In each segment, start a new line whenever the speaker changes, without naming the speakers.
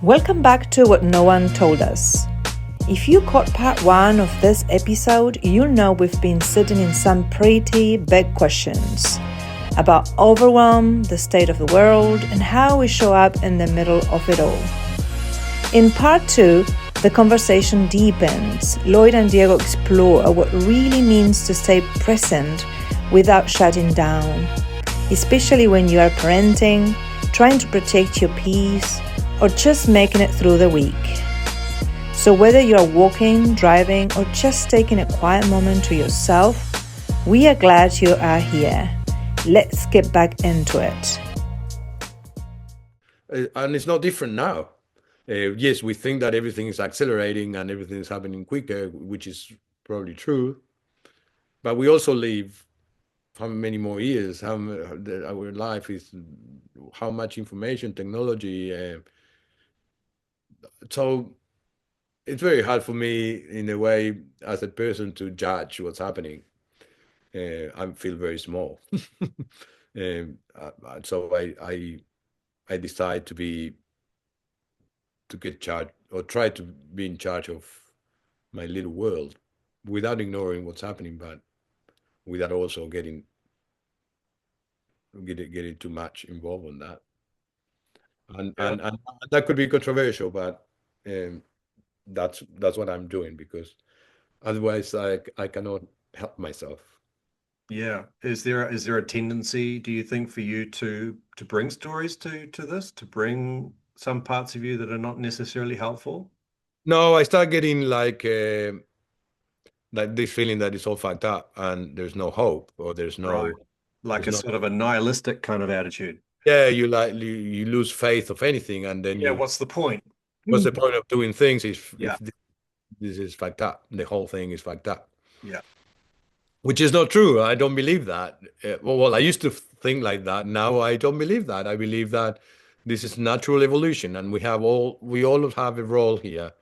Welcome back to What No One Told Us. If you caught part one of this episode, you'll know we've been sitting in some pretty big questions about overwhelm, the state of the world, and how we show up in the middle of it all. In part two, the conversation deepens. Lloyd and Diego explore what it really means to stay present without shutting down, especially when you are parenting, trying to protect your peace, or just making it through the week. So whether you are walking, driving, or just taking a quiet moment to yourself, we are glad you are here. Let's get back into it.
And it's not different now. Yes, we think that everything is accelerating and everything is happening quicker, which is probably true. But we also live how many more years? Our life is how much information, technology. So it's very hard for me, in a way, as a person, to judge what's happening. I feel very small. So I decide to get charged or try to be in charge of my little world without ignoring what's happening, but without also getting too much involved in that. And that could be controversial, but um, that's what I'm doing because otherwise I cannot help myself.
Yeah. Is there a tendency, do you think, for you to bring stories to this, to bring some parts of you that are not necessarily helpful?
No, I start getting like this feeling that it's all fucked up and there's no hope or
Right. Like
there's
a
no
sort of a nihilistic kind of attitude.
yeah, you lose faith of anything, and then
Yeah,
you
what's the point?
what's the point of doing things
Yeah,
if this is fucked up? The whole thing is fucked up,
yeah.
which is not true. I don't believe that. Well, I used to think like that. Now I don't believe that. I believe that this is natural evolution, and we all have a role here,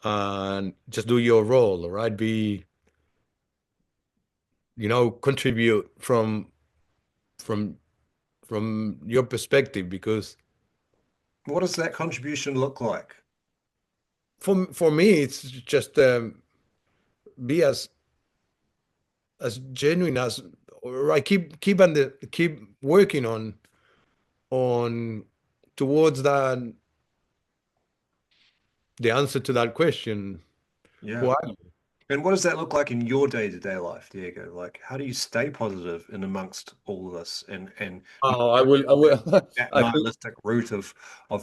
and just do your role, all right? Contribute from from your perspective, because
What does that contribution look like?
for me it's just be as genuine as, or I keep working on towards that, the answer to that question.
Yeah.
Who are you?
And what does that look like in your day-to-day life, Diego? Like, how do you stay positive in amongst all of this and not
Oh,
go
I
down
will.
that
I think.
nihilistic route of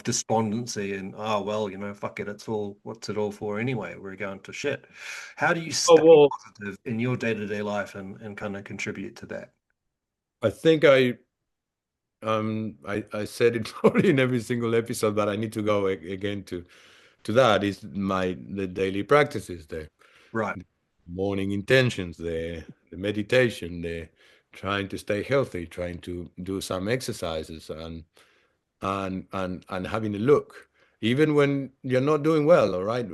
despondency and oh well, fuck it, what's it all for anyway? We're going to shit. How do you
Oh
stay
well,
positive in your day-to-day life and kind of contribute to that?
I think I said it probably in every single episode, but I need to go again to that. Is the daily practices,
Right.
the morning intentions, the meditation, the trying to stay healthy, trying to do some exercises, and having a look, even when you're not doing well, all right,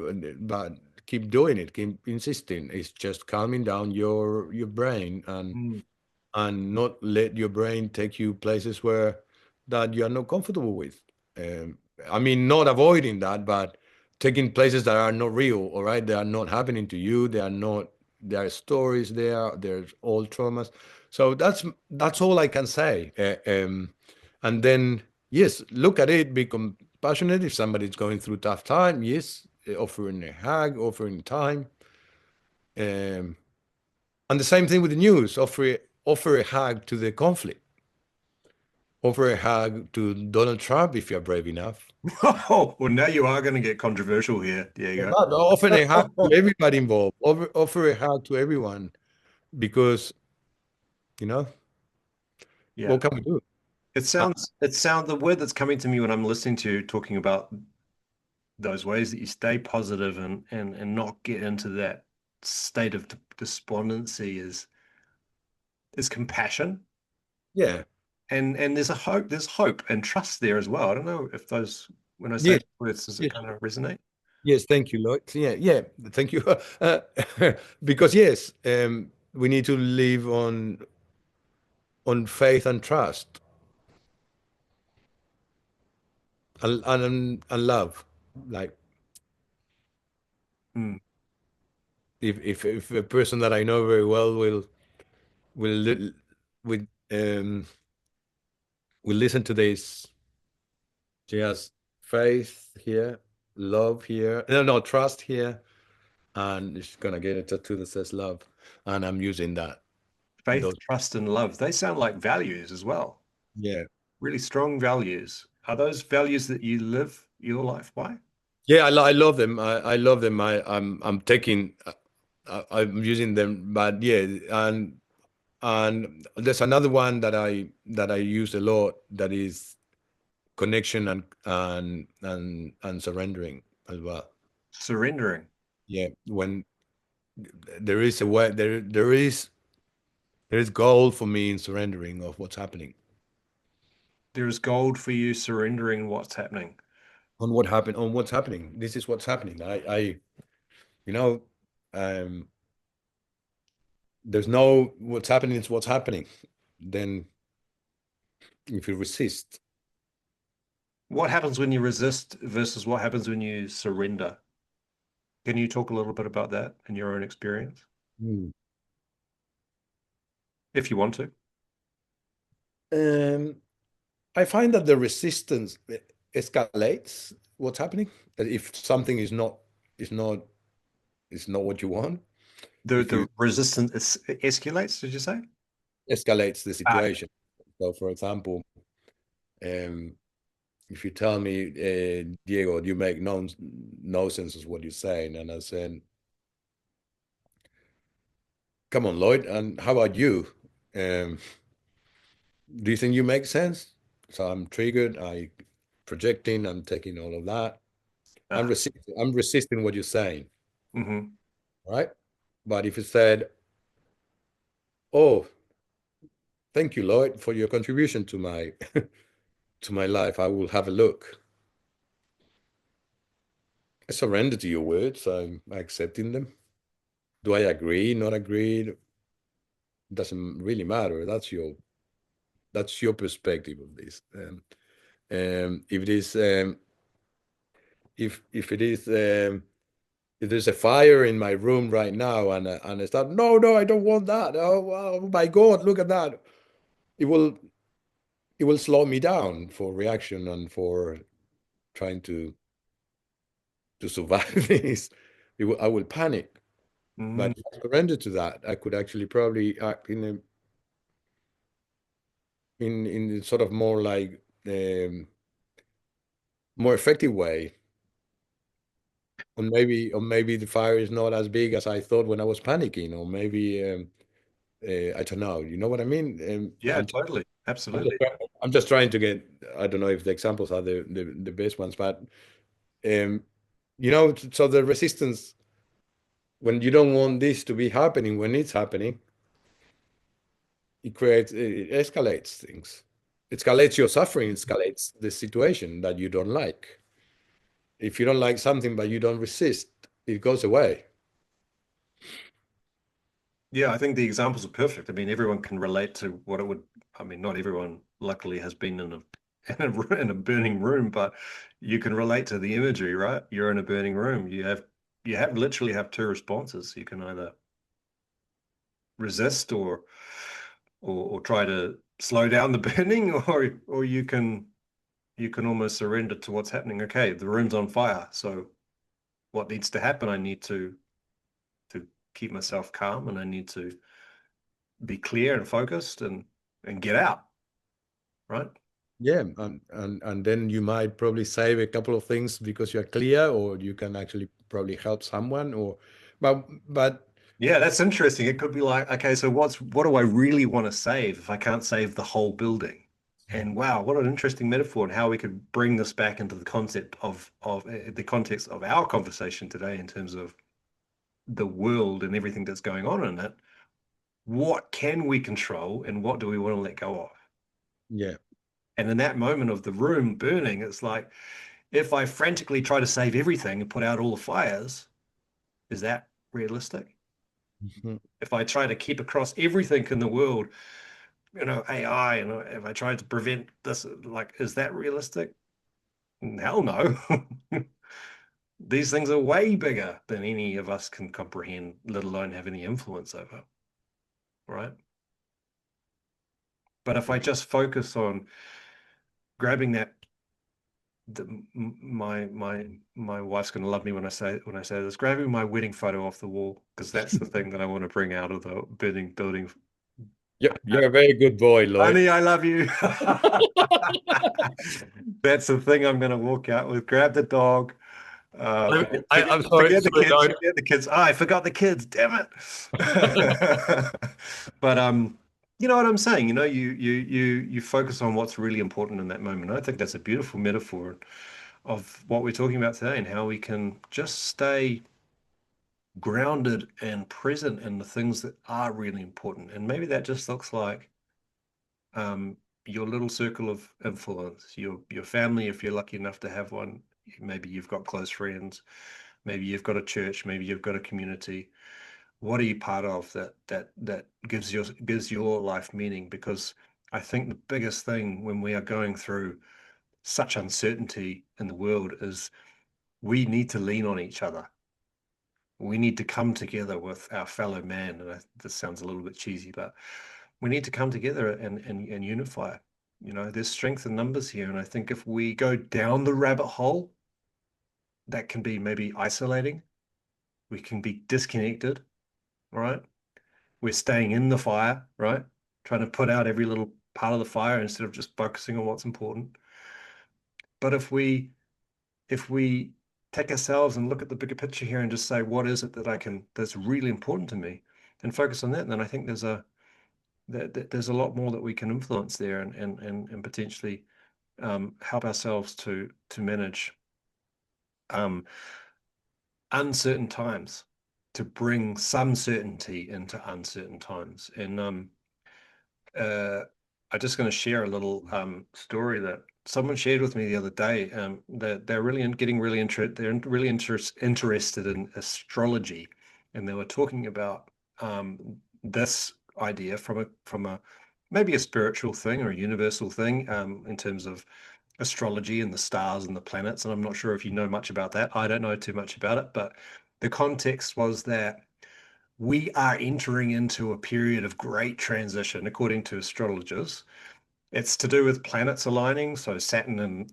but keep doing it, keep insisting. It's just calming down your brain,
Mm,
and not let your brain take you places where that you are not comfortable with. um, I mean, not avoiding that, but taking places that are not real, all right, they are not happening to you, they are not, there are stories there, there's all traumas. So that's all I can say. And then, yes, look at it, be compassionate if somebody's going through tough time. Yes, offering a hug, offering time. um, and the same thing with the news, offer a hug to the conflict, offer a hug to Donald Trump if you're brave enough.
Oh, well, now you are going to get controversial here, Diego.
But offer a hug to everybody involved, offer a hug to everyone, because you know
Yeah.
what can we do? Uh,
The word that's coming to me when I'm listening to you talking about those ways that you stay positive and not get into that state of despondency is compassion.
yeah,
And there's hope and trust there as well. I don't know if those, when I say
yes,
those words, does it
yes,
kind of resonate?
yes. Thank you, Lloyd. Yeah, yeah. Thank you. Uh, because yes, we need to live on faith and trust, and love. like
Mm.
if a person that I know very well will will um will listen to this, she has faith here, love here, no, trust here, and she's gonna get a tattoo that says love, and I'm using that.
Faith,
Those,
trust, and love. They sound like values as well.
yeah,
Really strong values. Are those values that you live your life by?
yeah, I love them. I love them. I'm taking, I'm using them, but yeah, and there's another one that I use a lot that is connection and surrendering as well.
Surrendering.
Yeah, when there is a way, there is gold for me in surrendering of what's happening
There is gold for you surrendering what's happening.
on what's happening. This is what's happening. You know, um, there's no what's happening is what's happening. Then if you resist,
What happens when you resist versus what happens when you surrender? Can you talk a little bit about that in your own experience,
hmm,
if you want to?
um, I find that the resistance escalates what's happening. That if something is not is not what you want, if
The
you
resistance escalates, did you say?
escalates the
Ah,
situation. So, for example, um, if you tell me, Diego, you make no sense is what you're saying, and I said, come on, Lloyd, and how about you? Um, do you think you make sense? So I'm triggered. I projecting. I'm taking all of that.
ah,
I'm resisting what you're saying,
hmm.
right? But if you said, "Oh, thank you, Lloyd, for your contribution to my to my life," I will have a look. I surrender to your words. I'm accepting them. Do I agree? Not agree? Doesn't really matter. That's your perspective of this. If it is if it is if there's a fire in my room right now and I start, no, I don't want that. Oh my God, look at that. It will it will slow me down for reaction and for trying to survive this. I will panic. But
Mm.
if I surrender to that, I could actually probably act in a in sort of more like more effective way. Or maybe the fire is not as big as I thought when I was panicking, or maybe I don't know. You know what I mean?
Yeah, totally.
I'm just,
Absolutely.
I'm just trying to get. I don't know if the examples are the best ones, but um, so the resistance when you don't want this to be happening when it's happening, it escalates things. It escalates your suffering. It escalates the situation that you don't like. If you don't like something but you don't resist, it goes away.
Yeah, I think the examples are perfect. I mean, everyone can relate to what it would. I mean, not everyone, luckily, has been in a in a burning room, but you can relate to the imagery, right? You're in a burning room. You have literally have two responses. You can either resist or try to slow down the burning, or you can almost surrender to what's happening. Okay, the room's on fire. So what needs to happen? I need to keep myself calm, and I need to be clear and focused and get out, right?
Yeah, and then you might probably save a couple of things because you're clear, or you can actually probably help someone, or but
Yeah, that's interesting. It could be like, okay, so what do I really want to save if I can't save the whole building? And wow, what an interesting metaphor, and how we could bring this back into the concept of the context of our conversation today in terms of the world and everything that's going on in it. What can we control and what do we want to let go of?
yeah,
And in that moment of the room burning, it's like, if I frantically try to save everything and put out all the fires, is that realistic?
mhm,
If I try to keep across everything in the world, AI, if I try to prevent this, like, is that realistic? Hell no. These things are way bigger than any of us can comprehend, let alone have any influence over, right? But if I just focus on grabbing that, my wife's going to love me when I say this, grabbing my wedding photo off the wall, because that's the thing that I want to bring out of the building.
You're a very good boy, Lloyd.
Honey, I love you. That's the thing I'm going to walk out with. Grab the dog.
I'm sorry,
Forget the
sorry,
kids.
Lloyd.
Forget the kids. Oh, I forgot the kids. Damn it. But you know what I'm saying? You know, you focus on what's really important in that moment. I think that's a beautiful metaphor of what we're talking about today and how we can just stay grounded and present in the things that are really important. And maybe that just looks like your little circle of influence, your family, if you're lucky enough to have one. Maybe you've got close friends, maybe you've got a church, maybe you've got a community. What are you part of that gives your life meaning? Because I think the biggest thing when we are going through such uncertainty in the world is we need to lean on each other. We need to come together with our fellow man. And this sounds a little bit cheesy, but we need to come together and unify. You know, there's strength in numbers here. And I think if we go down the rabbit hole, that can be maybe isolating. We can be disconnected, right? We're staying in the fire, right? Trying to put out every little part of the fire instead of just focusing on what's important. But if we take ourselves and look at the bigger picture here and just say, what is it that's really important to me, and focus on that, then I think there's a lot more that we can influence there and potentially help ourselves to manage uncertain times, to bring some certainty into uncertain times. And I'm just going to share a little story that someone shared with me the other day. That they're really interested in astrology, and they were talking about this idea from a maybe a spiritual thing or a universal thing in terms of astrology and the stars and the planets. And I'm not sure if you know much about that. I don't know too much about it, but the context was that we are entering into a period of great transition, according to astrologers. It's to do with planets aligning, so Saturn and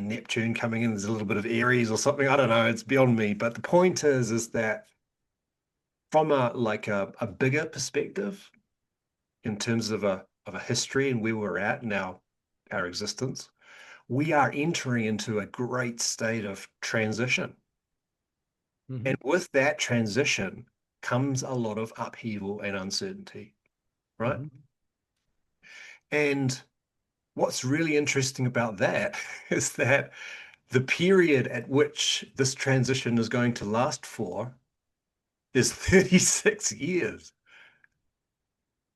Neptune coming in. There's a little bit of Aries or something. I don't know. It's beyond me. But the point is that from a bigger perspective, in terms of a history and where we're at now, our existence, we are entering into a great state of transition.
Mm-hmm.
And with that transition comes a lot of upheaval and uncertainty, right?
Mm-hmm.
And what's really interesting about that is that the period at which this transition is going to last for is 36 years.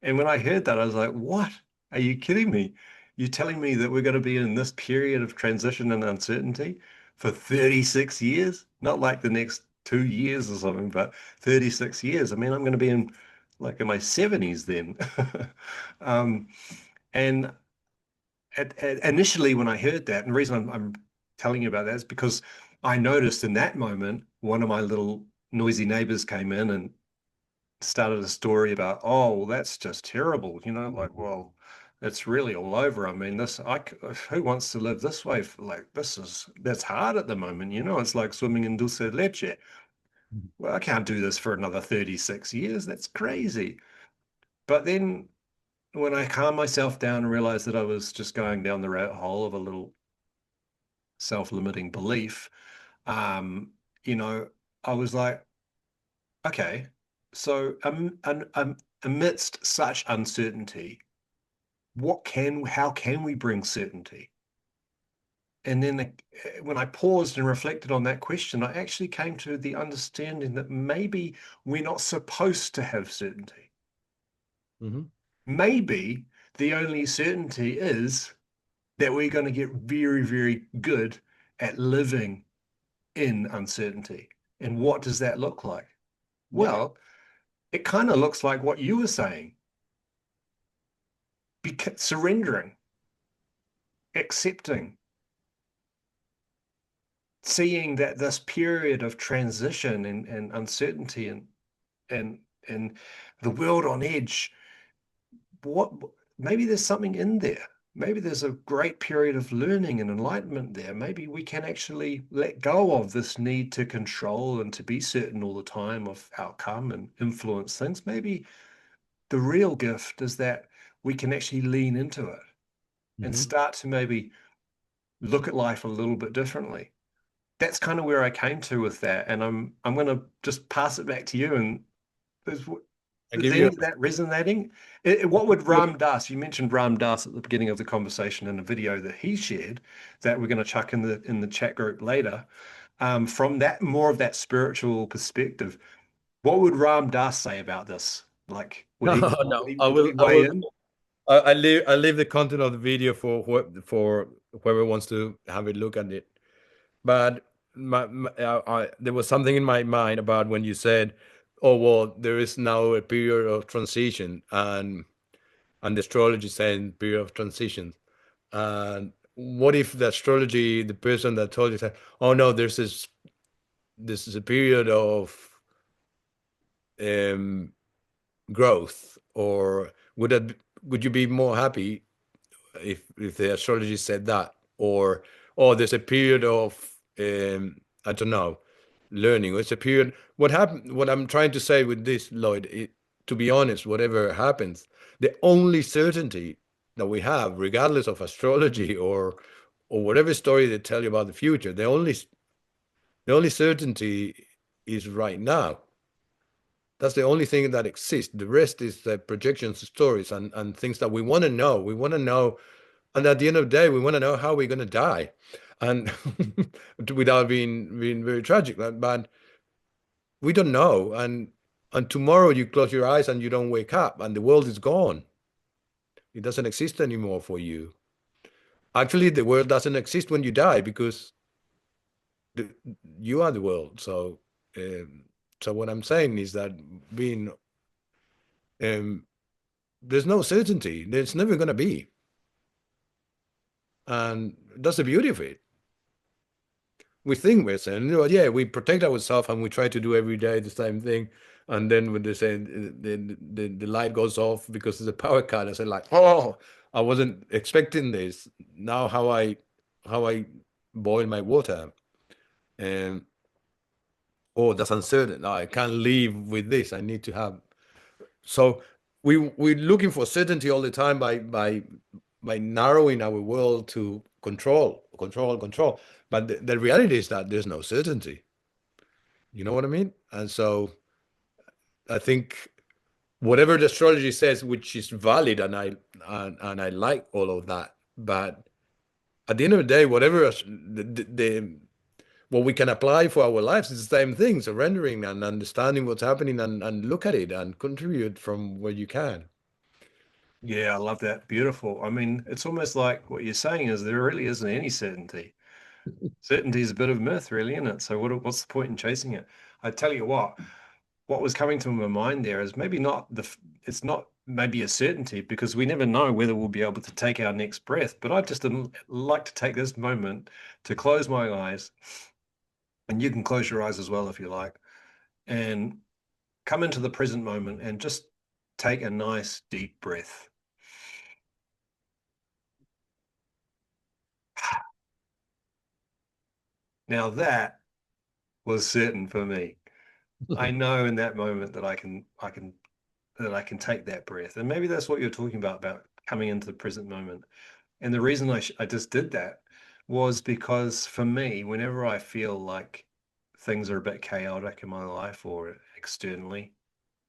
And when I heard that, I was like, what? Are you kidding me? You're telling me that we're going to be in this period of transition and uncertainty for 36 years? Not like the next 2 years or something, but 36 years. I mean, I'm going to be in my 70s then. And initially, when I heard that, and the reason I'm telling you about that is because I noticed in that moment, one of my little noisy neighbors came in and started a story about, oh, well, that's just terrible. You know, like, well, it's really all over. I mean, who wants to live this way? That's hard at the moment. You know, it's like swimming in dulce de leche. Well, I can't do this for another 36 years. That's crazy. But then when I calmed myself down and realized that I was just going down the rabbit hole of a little self-limiting belief, you know, I was like, okay, so amidst such uncertainty, how can we bring certainty? And then when I paused and reflected on that question, I actually came to the understanding that maybe we're not supposed to have certainty.
Mm-hmm.
Maybe the only certainty is that we're going to get very, very good at living in uncertainty. And what does that look like? Well, it kind of looks like what you were saying. Surrendering, accepting, seeing that this period of transition and uncertainty and the world on edge, what maybe there's something in there. Maybe there's a great period of learning and enlightenment there. Maybe we can actually let go of this need to control and to be certain all the time of outcome and influence things. Maybe the real gift is that we can actually lean into it and
Mhm.
start to maybe look at life a little bit differently. That's kind of where I came to with that. And I'm going to just pass it back to you. And is,
I
is
give
any
you
of that resonating? What would Ram Dass? You mentioned Ram Dass at the beginning of the conversation in a video that he shared that we're going to chuck in the chat group later. From that more of that spiritual perspective, what would Ram Dass say about this? Like, would
no,
he
no.
would he weigh in?
I leave the content of the video for for whoever wants to have a look at it. But there was something in my mind about when you said, "Oh well, there is now a period of transition," and the astrology saying period of transition. And what if the astrology, the person that told you said, "Oh no, this is a period of um, growth," or would you be more happy if the astrology said that, or oh, there's a period of I don't know, learning. It's a period. What happened? What I'm trying to say with this, Lloyd, to be honest, whatever happens, the only certainty that we have, regardless of astrology or whatever story they tell you about the future, the only certainty is right now. That's the only thing that exists. The rest is projections, stories, and things that we want to know. We want to know, and at the end of the day, we want to know how we're going to die, and without being very tragic. But we don't know, and tomorrow you close your eyes and you don't wake up, and the world is gone. It doesn't exist anymore for you. Actually, the world doesn't exist when you die because the, you are the world. Um, so what I'm saying is that being um, there's no certainty. There's never going to be. And that's the beauty of it. We think we're saying, yeah, we protect ourselves and we try to do every day the same thing. And then when they say the light goes off because there's a power cut, I say like, oh, I wasn't expecting this. Now how I boil my water. And oh, that's uncertain. No, I can't live with this. I need to have. So we're looking for certainty all the time by narrowing our world to control, control, control. But the reality is that there's no certainty. You know what I mean? And so I think whatever the astrology says, which is valid, and I like all of that. But at the end of the day, whatever what we can apply for our lives is the same thing: surrendering and understanding what's happening, and look at it and contribute from where you can.
Yeah, I love that. Beautiful. I mean, it's almost like what you're saying is there really isn't any certainty. Certainty is a bit of myth, really, isn't it? So what's the point in chasing it? I tell you what was coming to my mind there is maybe not it's not maybe a certainty because we never know whether we'll be able to take our next breath. But I just didn't like to take this moment to close my eyes, and you can close your eyes as well if you like, and come into the present moment and just take a nice deep breath. Now that was certain for me. I know in that moment that I can take that breath. And maybe that's what you're talking about coming into the present moment. And the reason I just did that was because for me, whenever I feel like things are a bit chaotic in my life or externally,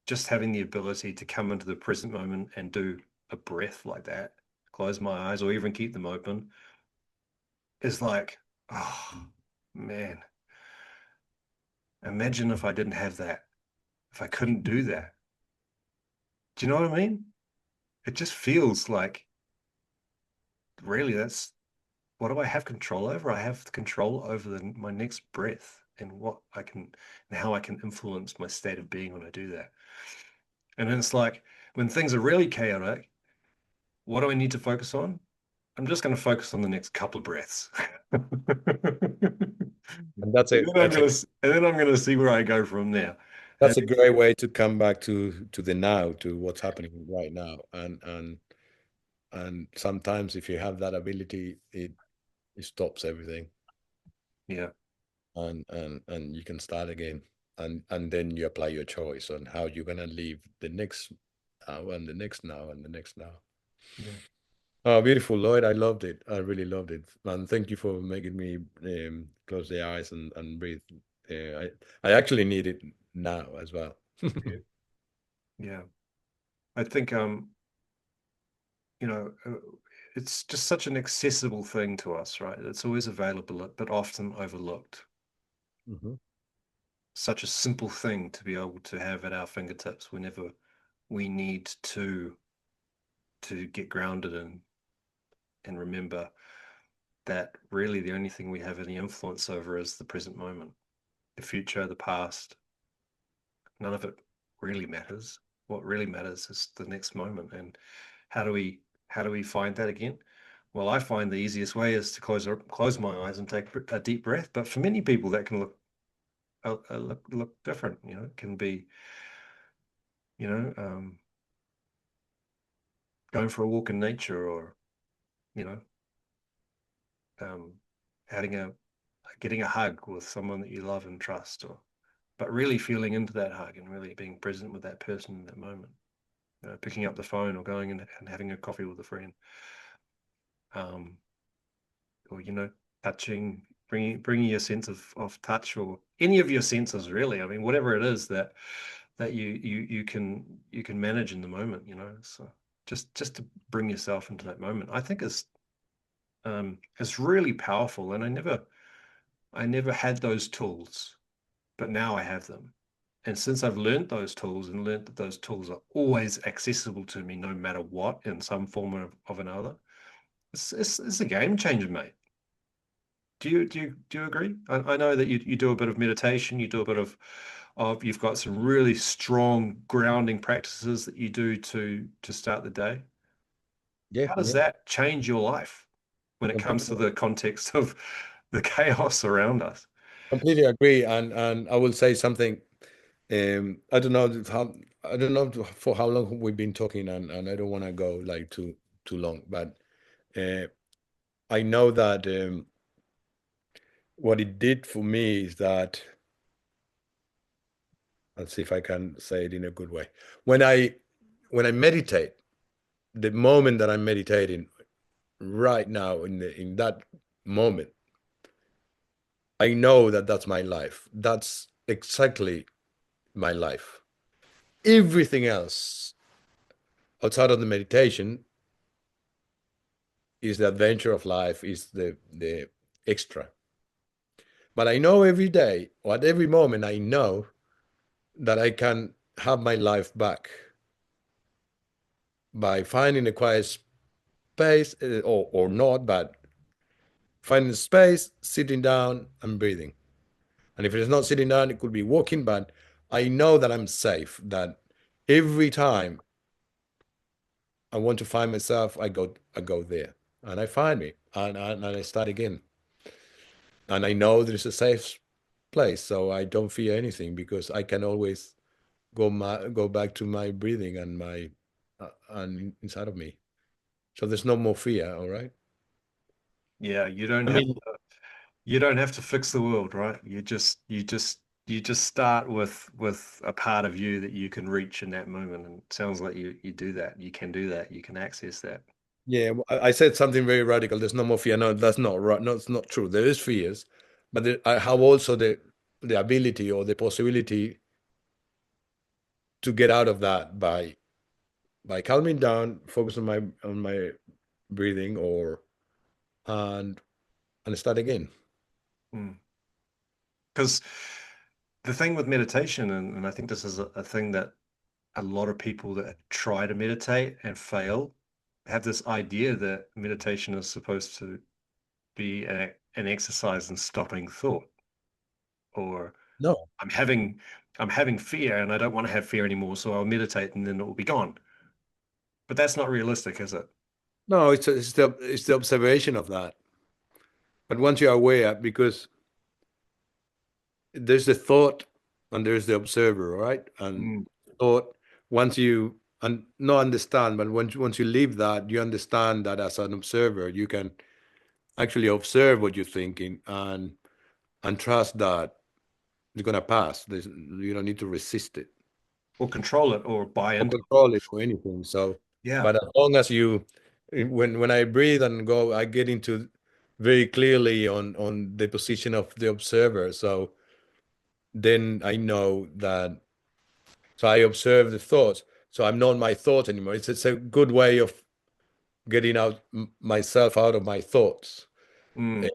just having the ability to come into the present moment and do a breath like that, close my eyes or even keep them open, is like, oh man, imagine if I didn't have that, if I couldn't do that. Do you know what I mean? It just feels like really that's what do I have control over? I have control over my next breath and what I can and how I can influence my state of being when I do that. And then it's like when things are really chaotic, what do I need to focus on? I'm just going to focus on the next couple of breaths.
And that's
And
a
then I'm gonna see where I go from there. And
that's a great way to come back to the now, to what's happening right now. And sometimes if you have that ability, it stops everything,
yeah,
and you can start again, and then you apply your choice on how you're gonna live the next now and the next now and the next now.
yeah.
Oh, beautiful, Lloyd. I loved it. I really loved it. And thank you for making me close the eyes and breathe. I actually need it now as well.
Yeah. Yeah. I think you know, it's just such an accessible thing to us, right? It's always available, but often overlooked.
Mhm.
Such a simple thing to be able to have at our fingertips whenever we need to get grounded and remember that really the only thing we have any influence over is the present moment. The future, the past, none of it really matters. What really matters is the next moment. And how do we find that again? Well, I find the easiest way is to close my eyes and take a deep breath. But for many people, that can look different. You know, it can be, you know, going for a walk in nature, or you know, um, having a getting a hug with someone that you love and trust, or but really feeling into that hug and really being present with that person in that moment. You know, picking up the phone or going and having a coffee with a friend, um, or you know, touching, bringing your sense of touch, or any of your senses really. I mean, whatever it is that you can manage in the moment. You know, so just to bring yourself into that moment, I think is really powerful. And I never had those tools, but now I have them. And since I've learned those tools and learned that those tools are always accessible to me, no matter what, in some form of another, it's a game changer, mate. Do you agree? I know that you do a bit of meditation, you do a bit of you've got some really strong grounding practices that you do to start the day.
Yeah,
How does
yeah,
that change your life when it comes to
completely,
the context of the chaos around us?
completely agree. And I will say something. I don't know how I don't know for how long we've been talking, and I don't want to go like too long, but uh, I know that what it did for me is that, let's see if I can say it in a good way. When I meditate, the moment that I'm meditating right now in that moment, I know that that's my life. That's exactly my life. Everything else outside of the meditation is the adventure of life, is the extra. But I know every day or at every moment, I know that I can have my life back by finding a quiet space, or not, but finding space, sitting down and breathing. And if it's not sitting down, it could be walking, but I know that I'm safe, that every time I want to find myself, I go there and I find me, and I start again. And I know there's a safe place, so I don't fear anything because I can always go back to my breathing and my and inside of me. So there's no more fear, all right?
Yeah,
I mean,
you don't have to fix the world, right? You just start with a part of you that you can reach in that moment. And it sounds like you do that. You can do that. You can access that.
yeah, I said something very radical. There's no more fear. No, that's not right. No, it's not true. There is fears, but I have also the ability or the possibility to get out of that by calming down, focus on my breathing, or and and start again.
Because the thing with meditation, and I think this is a thing that a lot of people that try to meditate and fail have this idea that meditation is supposed to be an exercise in stopping thought, or
No,
I'm having I'm having fear and I don't want to have fear anymore, so I'll meditate and then it will be gone. But that's not realistic, is it?
no, it's the observation of that. But once you're aware, because there's the thought and there's the observer, right? And
Mm.
thought, once you and not understand, but once you leave that, you understand that as an observer, you can actually observe what you're thinking and trust that it's gonna pass. You don't need to resist it
Or control it or buy
or
into it.
control it or anything. So,
Yeah.
but as long as you, when I breathe and go, I get into very clearly on the position of the observer. So then I know that. So I observe the thoughts. So I'm not my thoughts anymore. It's a good way of getting out myself out of my thoughts.
Mm.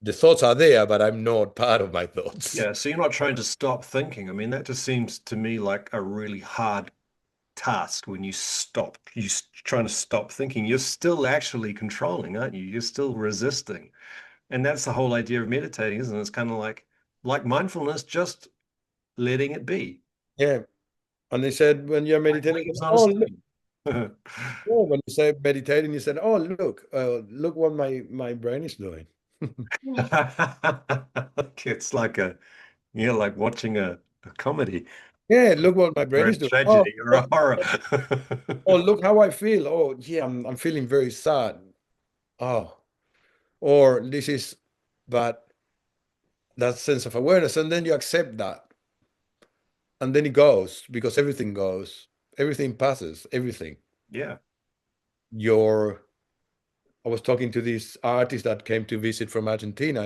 The thoughts are there, but I'm not part of my thoughts.
Yeah. So you're not trying to stop thinking. I mean, that just seems to me like a really hard task when you stop. Trying to stop thinking. You're still actually controlling, aren't you? You're still resisting. And that's the whole idea of meditating, isn't it? It's kind of like mindfulness, just letting it be.
Yeah. And they said when you're
Like
meditating,
waves on a
oh look,
stream.
oh, when you say meditating, you said, oh look what my brain is doing.
It's like like watching a comedy
Yeah, look what my
or
brain
a
is doing. Oh,
tragedy or a horror.
look how I feel. Oh, yeah, I'm feeling very sad. Oh, or this is, but that sense of awareness, and then you accept that, and then it goes because everything goes, everything passes, everything.
Yeah.
Your, I was talking to this artist that came to visit from Argentina,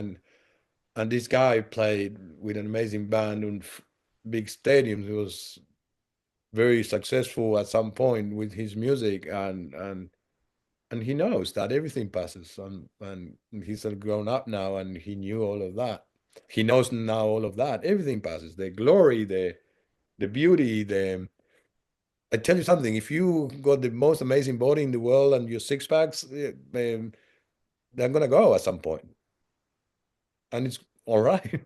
and this guy played with an amazing band on big stadiums. He was very successful at some point with his music, and he knows that everything passes, and he's grown up now, and he knew all of that. He knows now all of that. Everything passes. The glory, the beauty, the I tell you something, if you got the most amazing body in the world and your six packs, they're gonna go at some point. And it's all right.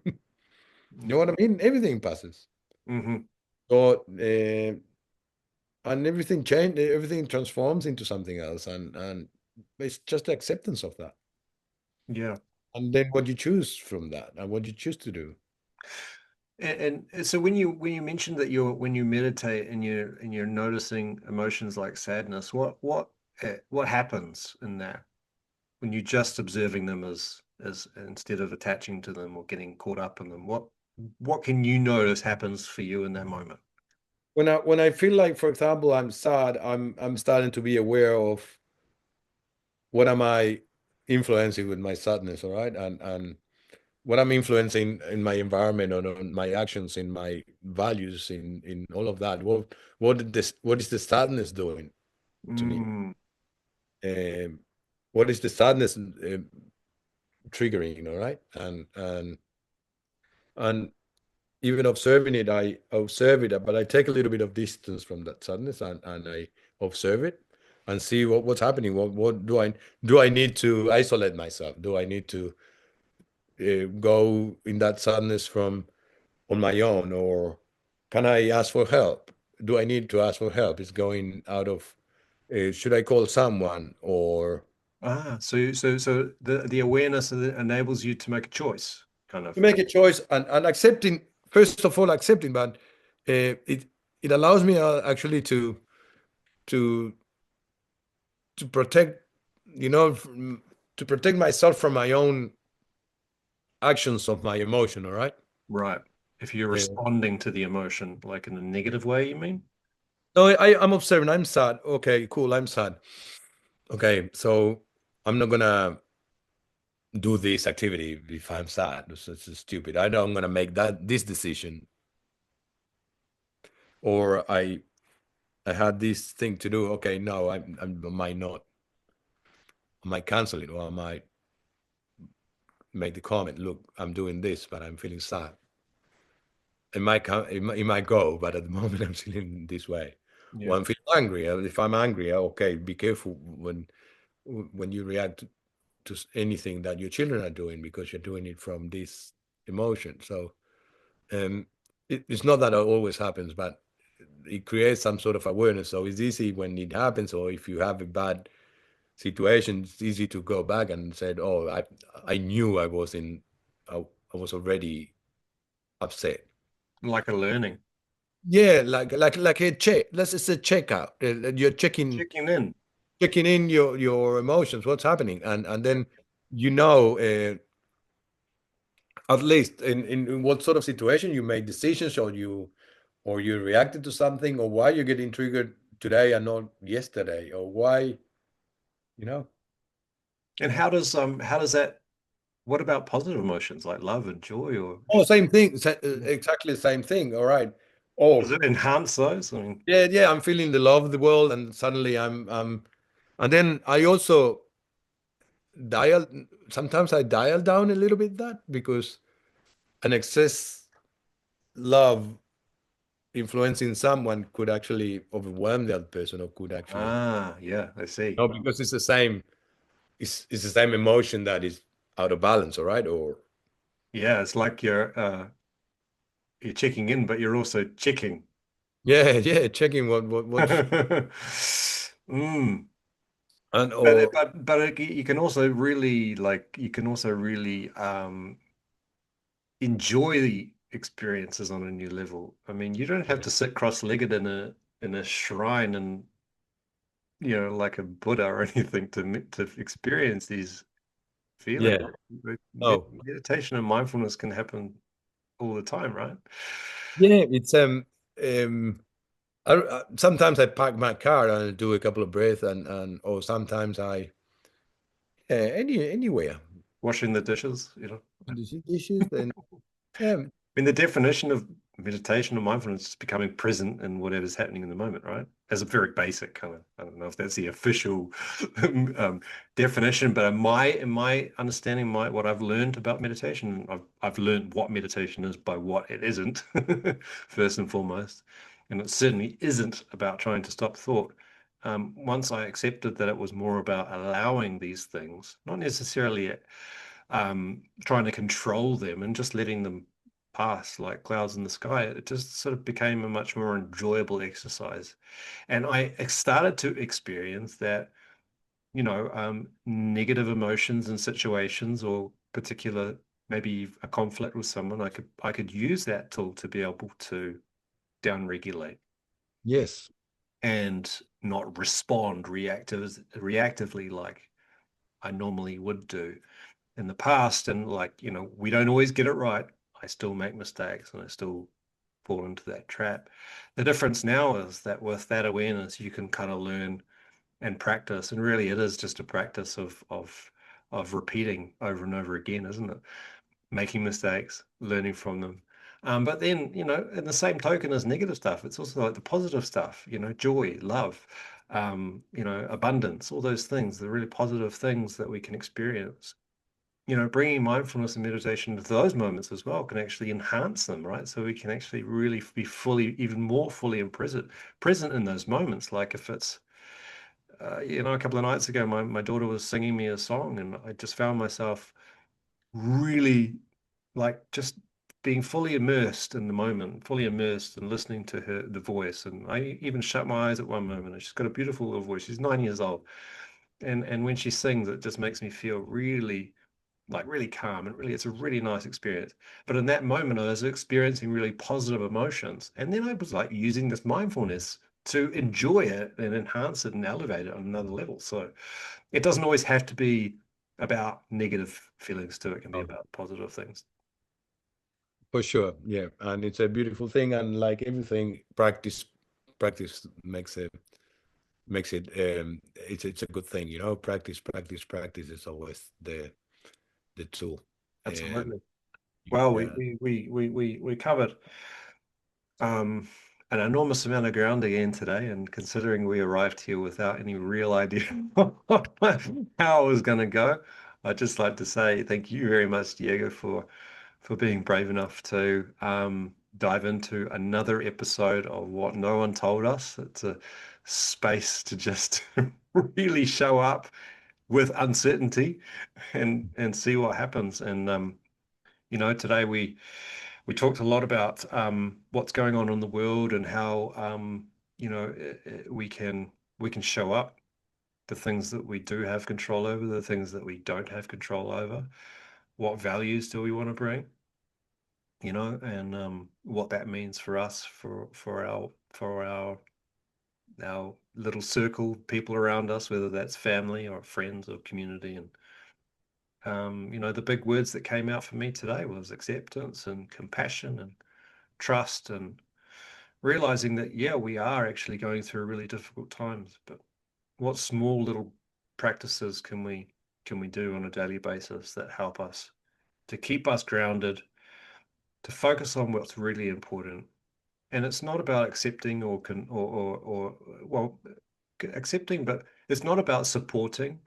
You know what I mean? Everything passes.
Mm-hmm.
So and everything change, everything transforms into something else, and it's just the acceptance of that.
Yeah.
And then what you choose from that and what you choose to do.
And so when you mentioned that when you meditate and you're noticing emotions like sadness, what happens in that when you're just observing them as instead of attaching to them or getting caught up in them? What can you notice happens for you in that moment?
When I feel like, for example, I'm sad, I'm starting to be aware of what am I influencing with my sadness, all right? And what I'm influencing in my environment or on my actions, in my values, in all of that. What is the sadness doing to me?
Mm.
Um, what is the sadness triggering, all right? And even observing it, I observe it, but I take a little bit of distance from that sadness, and I observe it and see what's happening. What do I need to isolate myself? Do I need to go in that sadness from on my own, or can I ask for help? Do I need to ask for help? It's going out of should I call someone or
So the awareness enables you to make a choice, kind
to
of.
make a choice and accepting, first of all accepting, but it allows me actually to to protect, to protect myself from my own actions of my emotion, all right.
Right. If you're
uh,
responding to the emotion, like in a negative way, you mean?
no, I'm observing, I'm sad, okay, cool, I'm sad, okay, so I'm not gonna do this activity if I'm sad. It's stupid. I know I'm gonna make this decision, or I had this thing to do. Okay, no, I might not. I might cancel it, or I might make the comment. Look, I'm doing this, but I'm feeling sad. It might go, but at the moment I'm feeling this way. Or
Yeah.
I'm feeling angry. If I'm angry, okay, be careful when you react to anything that your children are doing, because you're doing it from this emotion. So um, it's not that it always happens, but it creates some sort of awareness. So it's easy when it happens, or if you have a bad situation, it's easy to go back and say, "Oh, I knew I was in, I was already upset.
Like a learning.
Yeah, like a check. Let's It's a checkout. You're
Checking in.
checking in your emotions, what's happening, and then you know at least in what sort of situation you made decisions, or you reacted to something, or why you're getting triggered today and not yesterday, or why, you know.
And how does that, what about positive emotions like love and joy, or
Oh, same thing. Exactly the same thing. All right.
does
Oh,
it enhance those? I mean,
yeah. I'm feeling the love of the world, and suddenly and then I also dial. Sometimes I dial down a little bit that, because an excess love influencing someone could actually overwhelm the other person, or could actually,
yeah, I see.
no, because it's the same. It's the same emotion that is out of balance. All right. Or
Yeah, it's like you're checking in, but you're also checking.
yeah, yeah. Checking what's
Mm.
and
But
or
you can also really like you can also really enjoy the experiences on a new level. I mean, you don't have to sit cross-legged in a shrine and like a Buddha or anything to experience these feelings.
yeah. Oh,
Meditation and mindfulness can happen all the time, right?
yeah. It's um. Sometimes I park my car and do a couple of breaths, and or sometimes I, yeah, anywhere.
Washing the dishes,
Dishes, then yeah,
mean, the definition of meditation or mindfulness is becoming present in whatever's happening in the moment, right? As a very basic kind of, I don't know if that's the official definition, but in my understanding, what I've learned about meditation, I've learned what meditation is by what it isn't, first and foremost, and it certainly isn't about trying to stop thought. Once I accepted that it was more about allowing these things, not necessarily trying to control them and just letting them pass like clouds in the sky, it just sort of became a much more enjoyable exercise. And I started to experience that, negative emotions and situations, or particular, maybe a conflict with someone, I could use that tool to be able to downregulate
yes,
and not respond reactively like I normally would do in the past. And like, we don't always get it right. I still make mistakes and I still fall into that trap. The difference now is that with that awareness, you can kind of learn and practice. And really it is just a practice of repeating over and over again, isn't it? Making mistakes, learning from them. But then, in the same token as negative stuff, it's also like the positive stuff, joy, love, abundance, all those things, the really positive things that we can experience. Bringing mindfulness and meditation to those moments as well can actually enhance them, right? So we can actually really be even more fully and present in those moments. Like if it's, a couple of nights ago, my daughter was singing me a song, and I just found myself really like just being fully immersed in the moment, fully immersed and listening to the voice. And I even shut my eyes at one moment. And she's got a beautiful little voice. She's 9 years old, and when she sings, it just makes me feel really calm, and really it's a really nice experience. But in that moment I was experiencing really positive emotions, and then I was like using this mindfulness to enjoy it and enhance it and elevate it on another level. So it doesn't always have to be about negative feelings too. It can be
oh,
about positive things.
for sure. Yeah, and it's a beautiful thing, and like everything, practice makes it it's a good thing. Practice is always the tool.
Absolutely. Well, we
Yeah.
we we we we, we covered Um, an enormous amount of ground again today, and considering we arrived here without any real idea how it was going to go, I'd just like to say thank you very much, Diego, for being brave enough to dive into another episode of What No One Told Us. It's a space to just really show up with uncertainty and see what happens. And today we talked a lot about what's going on in the world, and how we can show up, the things that we do have control over, the things that we don't have control over. What values do we want to bring? and what that means for us, for our little circle of people around us, whether that's family or friends or community. And the big words that came out for me today was acceptance and compassion and trust, and realizing that, yeah, we are actually going through really difficult times, but what small little practices can we do on a daily basis that help us to keep us grounded, to focus on what's really important. And it's not about accepting accepting, but it's not about supporting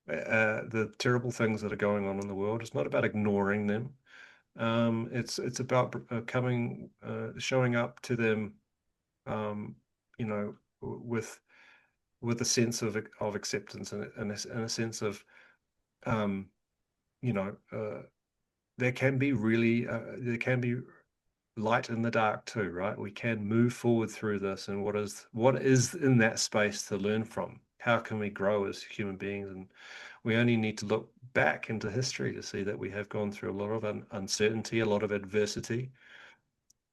the terrible things that are going on in the world. It's not about ignoring them. It's about showing up to them, with a sense of acceptance and a sense of, there can be light in the dark too, right? We can move forward through this, and what is in that space to learn from? How can we grow as human beings? And we only need to look back into history to see that we have gone through a lot of uncertainty, a lot of adversity.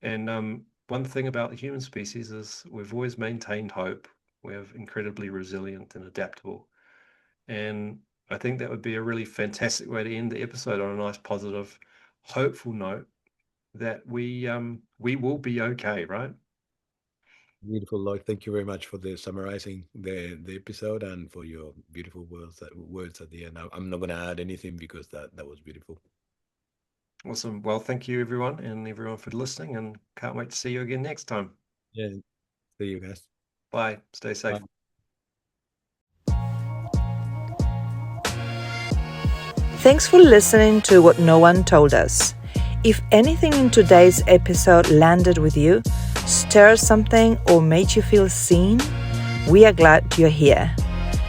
And one thing about the human species is we've always maintained hope. We're incredibly resilient and adaptable. And I think that would be a really fantastic way to end the episode, on a nice, positive, hopeful note that we will be okay, right?
Beautiful, Lloyd. Thank you very much for summarizing the episode and for your beautiful words at the end. I'm not going to add anything because that was beautiful.
Awesome. Well, thank you, everyone for listening, and can't wait to see you again next time.
Yeah. See you guys.
Bye. Stay safe.
Bye.
Thanks for listening to What No One Told Us. If anything in today's episode landed with you, stirred something, or made you feel seen, we are glad you're here.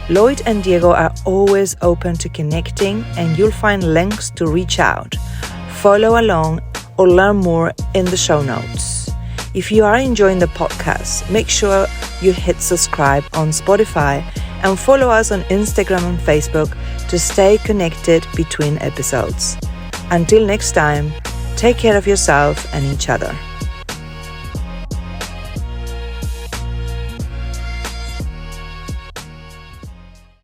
Lloyd and Diego are always open to connecting, and you'll find links to reach out, follow along, or learn more in the show notes. If you are enjoying the podcast, make sure you hit subscribe on Spotify and follow us on Instagram and Facebook to stay connected between episodes. Until next time, take care of yourself and each other.